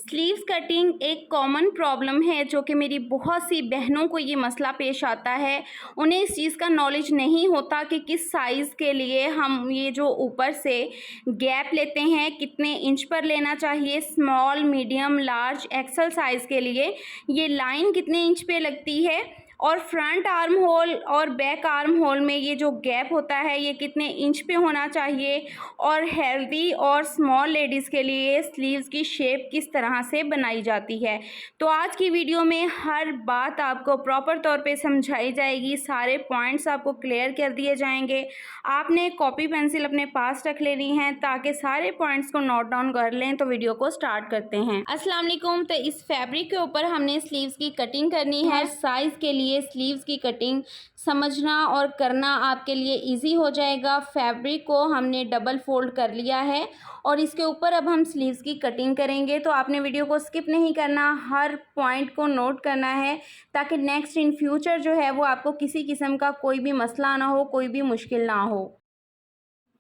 Sleeves cutting एक common problem है जो कि मेरी बहुत सी बहनों को ये मसला पेश आता है। उन्हें इस चीज़ का नॉलेज नहीं होता कि किस साइज़ के लिए हम ये जो ऊपर से गैप लेते हैं कितने इंच पर लेना चाहिए। Small, medium, large, Excel size के लिए ये लाइन कितने इंच पे लगती है और फ्रंट आर्म होल और बैक आर्म होल में ये जो गैप होता है ये कितने इंच पे होना चाहिए। और हेल्दी और स्मॉल लेडीज़ के लिए स्लीव्स की शेप किस तरह से बनाई जाती है। तो आज की वीडियो में हर बात आपको प्रॉपर तौर पे समझाई जाएगी, सारे पॉइंट्स आपको क्लियर कर दिए जाएंगे। आपने कॉपी पेंसिल अपने पास रख लेनी है ताकि सारे पॉइंट्स को नोट डाउन कर लें। तो वीडियो को स्टार्ट करते हैं। अस्सलाम वालेकुम। तो इस फैब्रिक के ऊपर हमने स्लीव्स की कटिंग करनी है। साइज़ के लिए स्लीव्स की कटिंग समझना और करना आपके लिए इजी हो जाएगा। फैब्रिक को हमने डबल फोल्ड कर लिया है और इसके ऊपर अब हम स्लीव्स की कटिंग करेंगे। तो आपने वीडियो को स्किप नहीं करना, हर पॉइंट को नोट करना है ताकि नेक्स्ट इन फ्यूचर जो है वो आपको किसी किस्म का कोई भी मसला ना हो, कोई भी मुश्किल ना हो।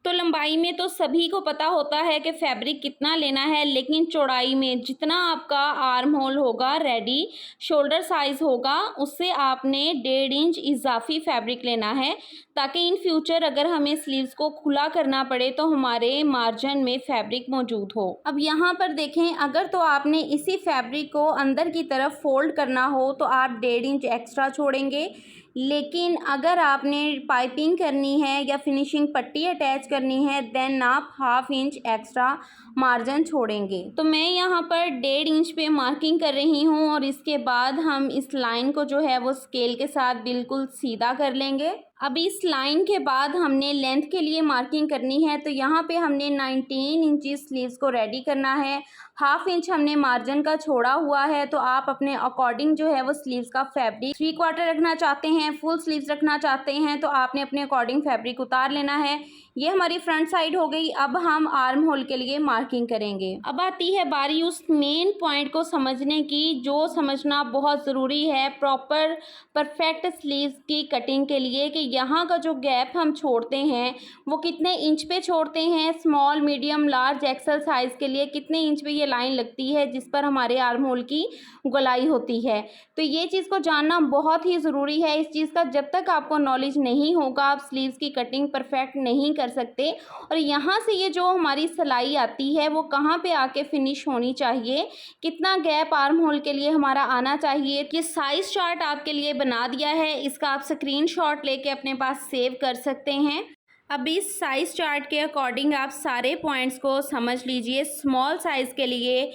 तो लंबाई में तो सभी को पता होता है कि फैब्रिक कितना लेना है, लेकिन चौड़ाई में जितना आपका आर्म होल होगा रेडी शोल्डर साइज़ होगा उससे आपने 1.5 इंच इजाफी फैब्रिक लेना है ताकि इन फ्यूचर अगर हमें स्लीव्स को खुला करना पड़े तो हमारे मार्जिन में फैब्रिक मौजूद हो। अब यहाँ पर देखें, अगर तो आपने इसी फैब्रिक को अंदर की तरफ फोल्ड करना हो तो आप 1.5 इंच एक्स्ट्रा छोड़ेंगे, लेकिन अगर आपने पाइपिंग करनी है या फिनिशिंग पट्टी अटैच करनी है देन आप 1/2 इंच एक्स्ट्रा मार्जिन छोड़ेंगे। तो मैं यहाँ पर 1.5 इंच पे मार्किंग कर रही हूँ और इसके बाद हम इस लाइन को जो है वो स्केल के साथ बिल्कुल सीधा कर लेंगे। अब इस लाइन के बाद हमने लेंथ के लिए मार्किंग करनी है। तो यहाँ पे हमने 19 इंचेस स्लीव्स को रेडी करना है। 1/2 इंच हमने मार्जिन का छोड़ा हुआ है। तो आप अपने अकॉर्डिंग जो है वो स्लीव्स का फैब्रिक 3/4 रखना चाहते हैं, फुल स्लीव्स रखना चाहते हैं तो आपने अपने अकॉर्डिंग फैब्रिक उतार लेना है। ये हमारी फ्रंट साइड हो गई। अब हम आर्म होल के लिए मार्किंग करेंगे। अब आती है बारी उस मेन पॉइंट को समझने की जो समझना बहुत ज़रूरी है प्रॉपर परफेक्ट स्लीव्स की कटिंग के लिए कि यहाँ का जो गैप हम छोड़ते हैं वो कितने इंच पे छोड़ते हैं। Small, medium, large, Excel size के लिए कितने इंच पे ये लाइन लगती है जिस पर हमारे आर्म होल की गोलाई होती है। तो ये चीज़ को जानना बहुत ही ज़रूरी है। इस चीज़ का जब तक आपको नॉलेज नहीं होगा आप स्लीव्स की कटिंग परफेक्ट नहीं कर सकते। और यहाँ से ये जो हमारी सिलाई आती है वो कहाँ पे आके फिनिश होनी चाहिए, कितना गैप आर्म होल के लिए हमारा आना चाहिए, ये साइज़ चार्ट आपके लिए बना दिया है। इसका आप स्क्रीनशॉट लेके अपने पास सेव कर सकते हैं। अब इस साइज़ चार्ट के अकॉर्डिंग आप सारे पॉइंट्स को समझ लीजिए। स्मॉल साइज़ के लिए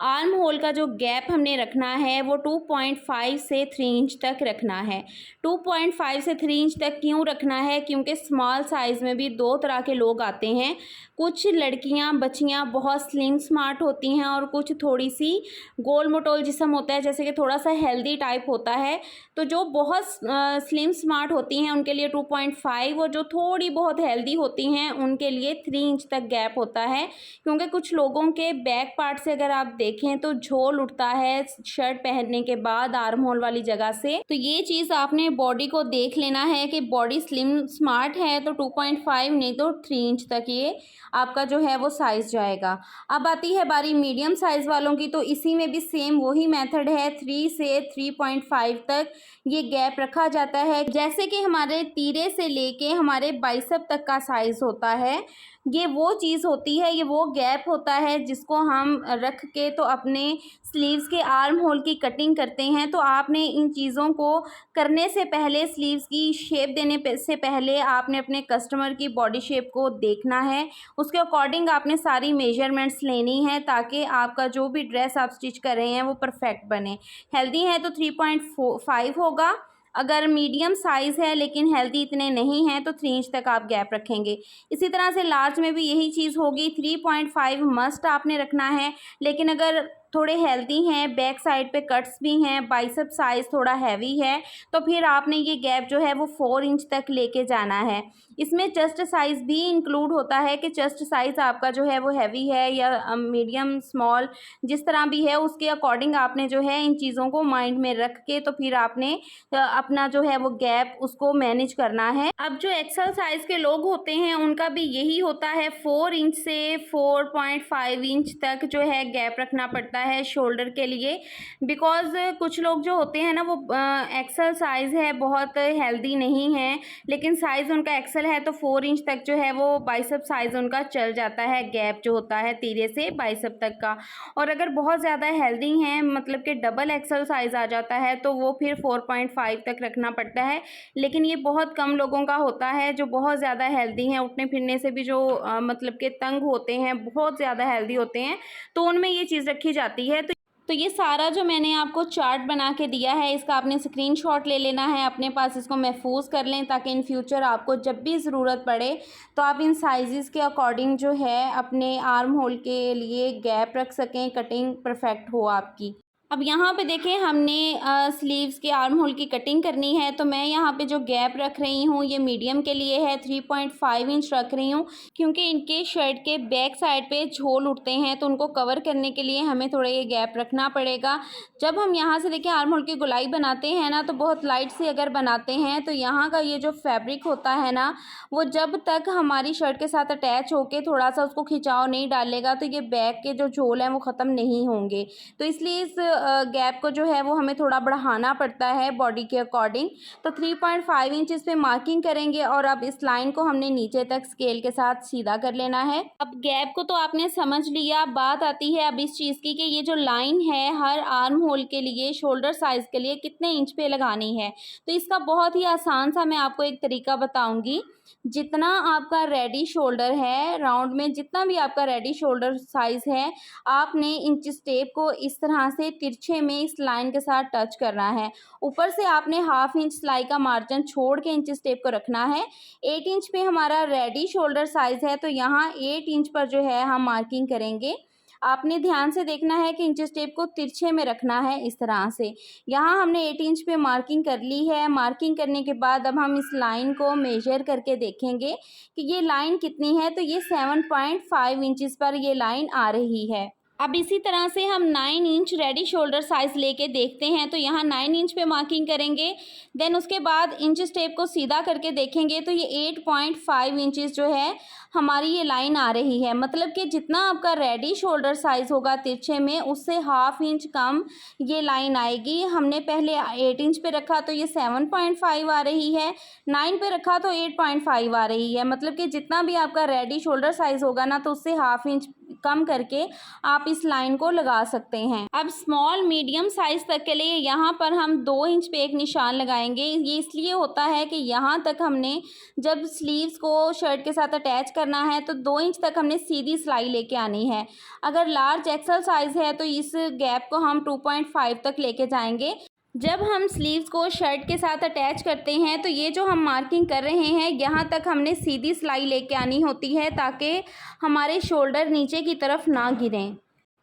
आर्म होल का जो गैप हमने रखना है वो 2.5 से 3 इंच तक रखना है। 2.5 से 3 इंच तक क्यों रखना है? क्योंकि स्मॉल साइज़ में भी दो तरह के लोग आते हैं। कुछ लड़कियां बच्चियां बहुत स्लिम स्मार्ट होती हैं और कुछ थोड़ी सी गोल मटोल जिस्म होता है, जैसे कि थोड़ा सा हेल्दी टाइप होता है। तो जो बहुत स्लिम स्मार्ट होती हैं उनके लिए 2.5 और जो थोड़ी बहुत हेल्दी होती हैं उनके लिए 3 इंच तक गैप होता है। क्योंकि कुछ लोगों के बैक पार्ट से अगर आप देखें तो झोल उठता है शर्ट पहनने के बाद आर्म होल वाली जगह से। तो ये चीज़ आपने बॉडी को देख लेना है कि बॉडी स्लिम स्मार्ट है तो 2.5 नहीं तो 3 इंच तक ये आपका जो है वो साइज़ जाएगा। अब आती है बारी मीडियम साइज़ वालों की। तो इसी में भी सेम वही मेथड है, 3 से 3.5 तक ये गैप रखा जाता है। जैसे कि हमारे तीरे से लेके हमारे बाइसेप तक का साइज़ होता है, ये वो चीज़ होती है, ये वो गैप होता है जिसको हम रख के तो अपने स्लीव्स के आर्म होल की कटिंग करते हैं। तो आपने इन चीज़ों को करने से पहले, स्लीव्स की शेप देने से पहले आपने अपने कस्टमर की बॉडी शेप को देखना है। उसके अकॉर्डिंग आपने सारी मेजरमेंट्स लेनी है ताकि आपका जो भी ड्रेस आप स्टिच कर रहे हैं वो परफेक्ट बने। हेल्दी है तो 3.5 होगा। अगर मीडियम साइज़ है लेकिन हेल्दी इतने नहीं हैं तो 3 इंच तक आप गैप रखेंगे। इसी तरह से लार्ज में भी यही चीज़ होगी, 3.5 मस्ट आपने रखना है। लेकिन अगर थोड़े हेल्दी हैं, बैक साइड पे कट्स भी हैं, बाइसेप साइज़ थोड़ा हैवी है तो फिर आपने ये गैप जो है वो 4 इंच तक लेके जाना है। इसमें चेस्ट साइज़ भी इंक्लूड होता है कि चेस्ट साइज़ आपका जो है वो हैवी है या मीडियम, स्मॉल, जिस तरह भी है उसके अकॉर्डिंग आपने जो है इन चीज़ों को माइंड में रख के तो फिर आपने अपना जो है वो गैप उसको मैनेज करना है। अब जो एक्सेल साइज़ के लोग होते हैं उनका भी यही होता है, 4 इंच से 4.5 इंच तक जो है गैप रखना पड़ता पड़ता है शोल्डर के लिए, बिकॉज़ कुछ लोग जो होते हैं ना वो एक्सेल साइज़ है, बहुत हेल्दी नहीं है, लेकिन साइज़ उनका एक्सेल है तो 4 इंच तक जो है वो बाइसेप साइज़ उनका चल जाता है, गैप जो होता है तीरे से बाइसेप तक का। और अगर बहुत ज़्यादा हेल्दी हैं, मतलब कि डबल एक्सेल साइज़ आ जाता है, तो वो फिर 4.5 तक रखना पड़ता है। लेकिन ये बहुत कम लोगों का होता है जो बहुत ज़्यादा हेल्दी हैं, उठने फिरने से भी जो मतलब कि तंग होते हैं, बहुत ज़्यादा हेल्दी होते हैं, तो उनमें ये चीज़ रखी जाती है। तो ये सारा जो मैंने आपको चार्ट बना के दिया है, इसका आपने स्क्रीनशॉट ले लेना है, अपने पास इसको महफूज कर लें, ताकि इन फ्यूचर आपको जब भी ज़रूरत पड़े तो आप इन साइज़ के अकॉर्डिंग जो है अपने आर्म होल के लिए गैप रख सकें, कटिंग परफेक्ट हो आपकी। अब यहाँ पे देखें, हमने स्लीव्स के आर्म होल की कटिंग करनी है, तो मैं यहाँ पे जो गैप रख रही हूँ ये मीडियम के लिए है, 3.5 इंच रख रही हूँ, क्योंकि इनके शर्ट के बैक साइड पे झोल उठते हैं, तो उनको कवर करने के लिए हमें थोड़ा ये गैप रखना पड़ेगा। जब हम यहाँ से देखिए आर्म होल की गोलाई बनाते हैं ना, तो बहुत लाइट से अगर बनाते हैं तो यहाँ का ये जो फैब्रिक होता है ना, वो जब तक हमारी शर्ट के साथ अटैच होके थोड़ा सा उसको खिंचाव नहीं डालेगा, तो ये बैक के जो झोल हैं वो ख़त्म नहीं होंगे। तो इसलिए इस गैप को जो है वो हमें थोड़ा बढ़ाना पड़ता है बॉडी के अकॉर्डिंग। तो 3.5 इंच इस पे मार्किंग करेंगे, और अब इस लाइन को हमने नीचे तक स्केल के साथ सीधा कर लेना है। अब गैप को तो आपने समझ लिया, बात आती है अब इस चीज़ की कि ये जो लाइन है हर आर्म होल के लिए, शोल्डर साइज़ के लिए कितने इंच पे लगानी है। तो इसका बहुत ही आसान सा मैं आपको एक तरीका बताऊंगी। जितना आपका रेडी शोल्डर है, राउंड में जितना भी आपका रेडी शोल्डर साइज़ है, आपने इंच टेप को इस तरह से तिरछे में इस लाइन के साथ टच करना है। ऊपर से आपने हाफ इंच सिलाई का मार्जिन छोड़ के इंच टेप को रखना है। 8 इंच पे हमारा रेडी शोल्डर साइज़ है, तो यहाँ 8 इंच पर जो है हम मार्किंग करेंगे। आपने ध्यान से देखना है कि इंच टेप को तिरछे में रखना है इस तरह से। यहाँ हमने 8 इंच पे मार्किंग कर ली है। मार्किंग करने के बाद अब हम इस लाइन को मेजर करके देखेंगे कि ये लाइन कितनी है, तो ये 7.5 इंचज़ पर ये लाइन आ रही है। अब इसी तरह से हम 9 इंच रेडी शोल्डर साइज़ लेके देखते हैं, तो यहाँ 9 इंच पे मार्किंग करेंगे। देन उसके बाद इंच टेप को सीधा करके देखेंगे तो ये 8.5 इंचज़ जो है हमारी ये लाइन आ रही है। मतलब कि जितना आपका रेडी शोल्डर साइज़ होगा तिरछे में, उससे हाफ इंच कम ये लाइन आएगी। हमने पहले 8 इंच पे रखा तो ये 7.5 आ रही है, 9 पे रखा तो 8.5 आ रही है। मतलब कि जितना भी आपका रेडी शोल्डर साइज़ होगा ना, तो उससे हाफ इंच कम करके आप इस लाइन को लगा सकते हैं। अब स्मॉल मीडियम साइज तक के लिए यहाँ पर हम 2 इंच पे एक निशान लगाएंगे। ये इसलिए होता है कि यहाँ तक हमने जब स्लीव्स को शर्ट के साथ अटैच करना है तो 2 इंच तक हमने सीधी सिलाई लेके आनी है। अगर लार्ज एक्सल साइज है तो इस गैप को हम 2.5 तक लेके जाएंगे। जब हम स्लीव्स को शर्ट के साथ अटैच करते हैं तो ये जो हम मार्किंग कर रहे हैं, यहाँ तक हमने सीधी सिलाई लेके आनी होती है, ताकि हमारे शोल्डर नीचे की तरफ ना गिरें।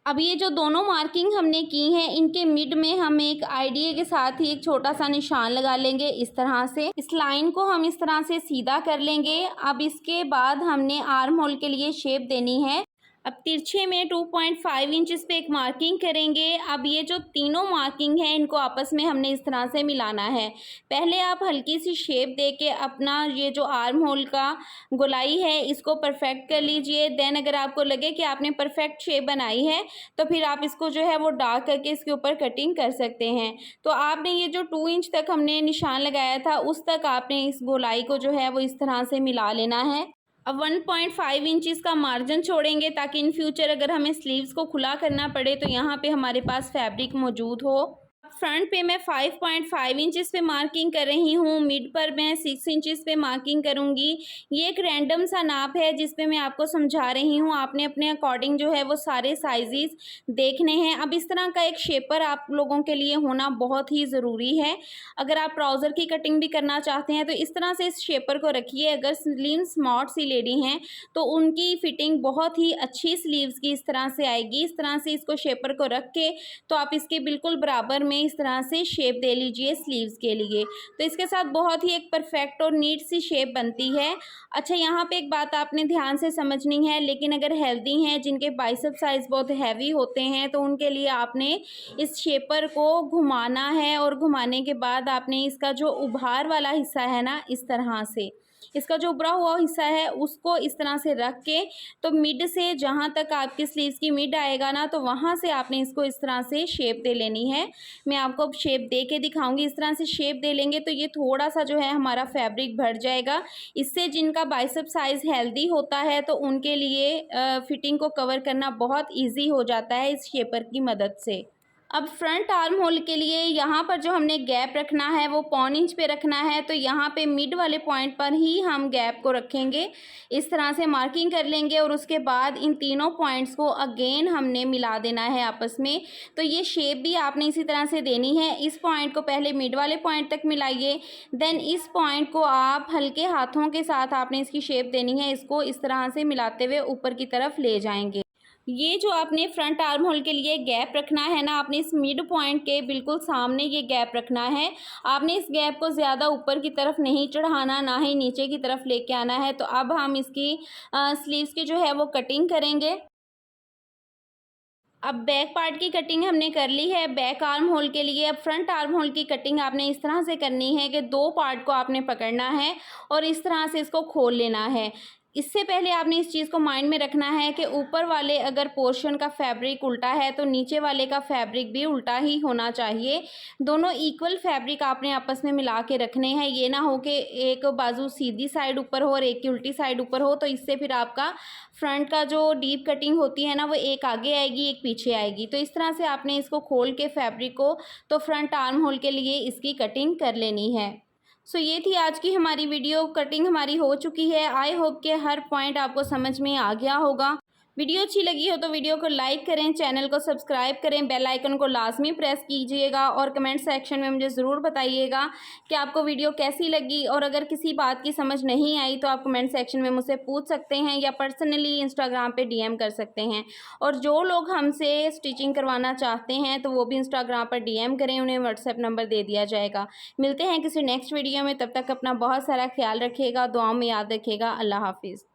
अब ये जो दोनों मार्किंग हमने की हैं, इनके मिड में हम एक आइडिया के साथ ही एक छोटा सा निशान लगा लेंगे इस तरह से। इस लाइन को हम इस तरह से सीधा कर लेंगे। अब इसके बाद हमने आर्म होल के लिए शेप देनी है। अब तिरछे में 2.5 इंचज़ पे एक मार्किंग करेंगे। अब ये जो तीनों मार्किंग है इनको आपस में हमने इस तरह से मिलाना है। पहले आप हल्की सी शेप दे के अपना ये जो आर्म होल का गोलाई है इसको परफेक्ट कर लीजिए। देन अगर आपको लगे कि आपने परफेक्ट शेप बनाई है तो फिर आप इसको जो है वो डार्क करके इसके ऊपर कटिंग कर सकते हैं। तो आपने ये जो 2 इंच तक हमने निशान लगाया था उस तक आपने इस गोलाई को जो है वो इस तरह से मिला लेना है। अब 1.5 इंचज़ का मार्जिन छोड़ेंगे, ताकि इन फ्यूचर अगर हमें स्लीव्स को खुला करना पड़े तो यहाँ पे हमारे पास फैब्रिक मौजूद हो। फ्रंट पे मैं 5.5 इंचज़ पे मार्किंग कर रही हूँ, मिड पर मैं 6 इंचज़ पे मार्किंग करूँगी। ये एक रैंडम सा नाप है जिस पे मैं आपको समझा रही हूँ। आपने अपने अकॉर्डिंग जो है वो सारे साइजेस देखने हैं। अब इस तरह का एक शेपर आप लोगों के लिए होना बहुत ही ज़रूरी है। अगर आप ट्राउज़र की कटिंग भी करना चाहते हैं तो इस तरह से इस शेपर को रखिए। अगर स्लिम स्मार्ट सी लेडी हैं तो उनकी फिटिंग बहुत ही अच्छी स्लीव्स की इस तरह से आएगी। इस तरह से इसको शेपर को रख के तो आप इसके बिल्कुल बराबर में इस तरह से शेप दे लीजिए स्लीव्स के लिए। तो इसके साथ बहुत ही एक परफेक्ट और नीट सी शेप बनती है। अच्छा, यहाँ पे एक बात आपने ध्यान से समझनी है, लेकिन अगर हेल्दी हैं जिनके बाइसेप साइज बहुत हैवी होते हैं तो उनके लिए आपने इस शेपर को घुमाना है, और घुमाने के बाद आपने इसका जो उभार वाला हिस्सा है ना, इस तरह से इसका जो उभरा हुआ हिस्सा है उसको इस तरह से रख के, तो मिड से जहाँ तक आपकी स्लीव्स की मिड आएगा ना, तो वहाँ से आपने इसको इस तरह से शेप दे लेनी है। मैं आपको अब शेप दे के दिखाऊंगी। इस तरह से शेप दे लेंगे तो ये थोड़ा सा जो है हमारा फैब्रिक भर जाएगा। इससे जिनका बाइसेप साइज़ हेल्दी होता है तो उनके लिए फिटिंग को कवर करना बहुत ईजी हो जाता है इस शेपर की मदद से। अब फ्रंट आर्म होल के लिए यहाँ पर जो हमने गैप रखना है वो 1.25 इंच पे रखना है, तो यहाँ पे मिड वाले पॉइंट पर ही हम गैप को रखेंगे। इस तरह से मार्किंग कर लेंगे और उसके बाद इन तीनों पॉइंट्स को अगेन हमने मिला देना है आपस में। तो ये शेप भी आपने इसी तरह से देनी है। इस पॉइंट को पहले मिड वाले पॉइंट तक मिलाइए, देन इस पॉइंट को आप हल्के हाथों के साथ आपने इसकी शेप देनी है। इसको इस तरह से मिलाते हुए ऊपर की तरफ ले जाएंगे। ये जो आपने फ्रंट आर्म होल के लिए गैप रखना है ना, आपने इस मिड पॉइंट के बिल्कुल सामने ये गैप रखना है। आपने इस गैप को ज़्यादा ऊपर की तरफ नहीं चढ़ाना, ना ही नीचे की तरफ लेके आना है। तो अब हम इसकी स्लीव्स की जो है वो कटिंग करेंगे। अब बैक पार्ट की कटिंग हमने कर ली है बैक आर्म होल के लिए। अब फ्रंट आर्म होल की कटिंग आपने इस तरह से करनी है कि 2 पार्ट को आपने पकड़ना है और इस तरह से इसको खोल लेना है। इससे पहले आपने इस चीज़ को माइंड में रखना है कि ऊपर वाले अगर पोर्शन का फैब्रिक उल्टा है तो नीचे वाले का फैब्रिक भी उल्टा ही होना चाहिए। दोनों इक्वल फैब्रिक आपने आपस में मिला के रखने हैं। ये ना हो कि एक बाजू सीधी साइड ऊपर हो और एक की उल्टी साइड ऊपर हो, तो इससे फिर आपका फ्रंट का जो डीप कटिंग होती है ना, वो एक आगे आएगी एक पीछे आएगी। तो इस तरह से आपने इसको खोल के फैब्रिक को तो फ्रंट आर्म होल के लिए इसकी कटिंग कर लेनी है। सो ये थी आज की हमारी वीडियो। कटिंग हमारी हो चुकी है। आई होप कि हर पॉइंट आपको समझ में आ गया होगा। वीडियो अच्छी लगी हो तो वीडियो को लाइक करें, चैनल को सब्सक्राइब करें, बेल आइकन को लाजमी प्रेस कीजिएगा और कमेंट सेक्शन में मुझे ज़रूर बताइएगा कि आपको वीडियो कैसी लगी। और अगर किसी बात की समझ नहीं आई तो आप कमेंट सेक्शन में मुझसे पूछ सकते हैं या पर्सनली इंस्टाग्राम पे डीएम कर सकते हैं। और जो लोग हमसे स्टिचिंग करवाना चाहते हैं तो वो भी इंस्टाग्राम पर डीएम करें, उन्हें व्हाट्सएप नंबर दे दिया जाएगा। मिलते हैं किसी नेक्स्ट वीडियो में, तब तक अपना बहुत सारा ख्याल रखिएगा, दुआओं में याद रखिएगा। अल्लाह हाफिज़।